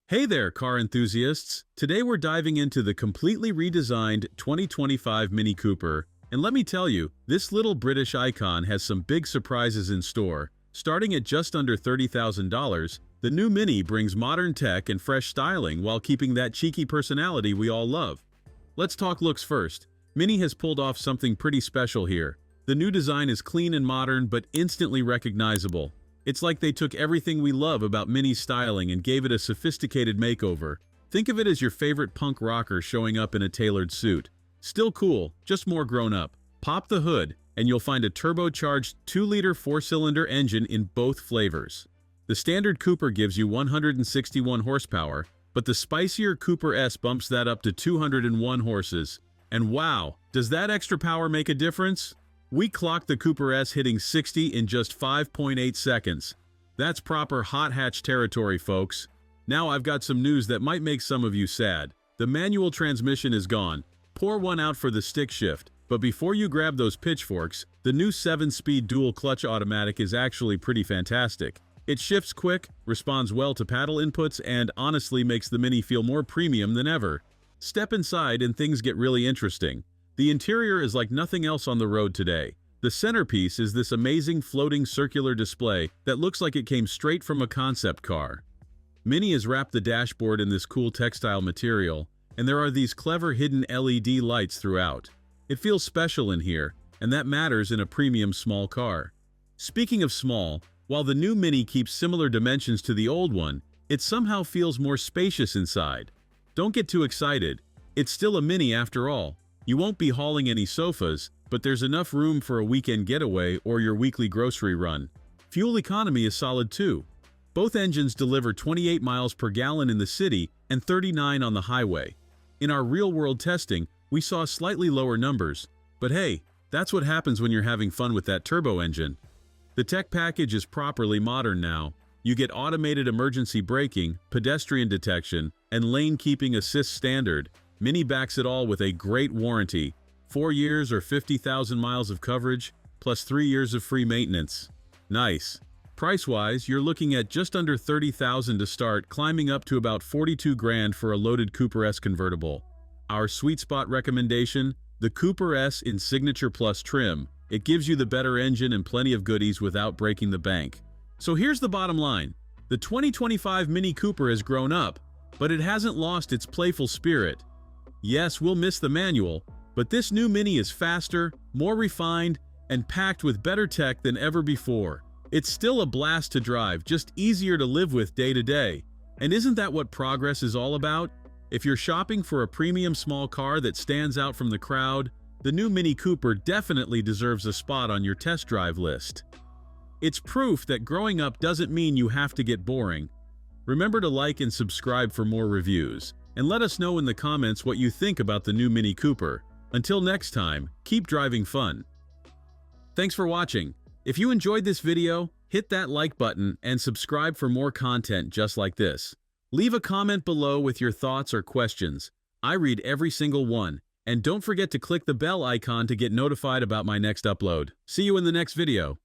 Hey there, car enthusiasts! Today we're diving into the completely redesigned 2025 Mini Cooper, and let me tell you, this little British icon has some big surprises in store. Starting at just under $30,000, the new Mini brings modern tech and fresh styling while keeping that cheeky personality we all love. Let's talk looks first. Mini has pulled off something pretty special here. The new design is clean and modern but instantly recognizable. It's like they took everything we love about Mini's styling and gave it a sophisticated makeover. Think of it as your favorite punk rocker showing up in a tailored suit. Still cool, just more grown up. Pop the hood, and you'll find a turbocharged 2-liter 4-cylinder engine in both flavors. The standard Cooper gives you 161 horsepower, but the spicier Cooper S bumps that up to 201 horses. And wow, does that extra power make a difference? We clocked the Cooper S hitting 60 in just 5.8 seconds. That's proper hot hatch territory, folks. Now I've got some news that might make some of you sad. The manual transmission is gone. Pour one out for the stick shift. But before you grab those pitchforks, the new 7-speed dual clutch automatic is actually pretty fantastic. It shifts quick, responds well to paddle inputs, and honestly makes the Mini feel more premium than ever. Step inside and things get really interesting. The interior is like nothing else on the road today. The centerpiece is this amazing floating circular display that looks like it came straight from a concept car. Mini has wrapped the dashboard in this cool textile material, and there are these clever hidden LED lights throughout. It feels special in here, and that matters in a premium small car. Speaking of small, while the new Mini keeps similar dimensions to the old one, it somehow feels more spacious inside. Don't get too excited. It's still a Mini after all. You won't be hauling any sofas, but there's enough room for a weekend getaway or your weekly grocery run. Fuel economy is solid too. Both engines deliver 28 miles per gallon in the city and 39 on the highway. In our real-world testing, we saw slightly lower numbers, but hey, that's what happens when you're having fun with that turbo engine. The tech package is properly modern now. You get automated emergency braking, pedestrian detection, and lane keeping assist standard. Mini backs it all with a great warranty, 4 years or 50,000 miles of coverage, plus 3 years of free maintenance. Nice. Price-wise, you're looking at just under $30,000 to start, climbing up to about $42,000 for a loaded Cooper S convertible. Our sweet spot recommendation, the Cooper S in Signature Plus trim. It gives you the better engine and plenty of goodies without breaking the bank. So here's the bottom line. The 2025 Mini Cooper has grown up, but it hasn't lost its playful spirit. Yes, we'll miss the manual, but this new Mini is faster, more refined, and packed with better tech than ever before. It's still a blast to drive, just easier to live with day to day. And isn't that what progress is all about? If you're shopping for a premium small car that stands out from the crowd, the new Mini Cooper definitely deserves a spot on your test drive list. It's proof that growing up doesn't mean you have to get boring. Remember to like and subscribe for more reviews. And let us know in the comments what you think about the new Mini Cooper. Until next time, keep driving fun. Thanks for watching. If you enjoyed this video, hit that like button and subscribe for more content just like this. Leave a comment below with your thoughts or questions. I read every single one. And don't forget to click the bell icon to get notified about my next upload. See you in the next video.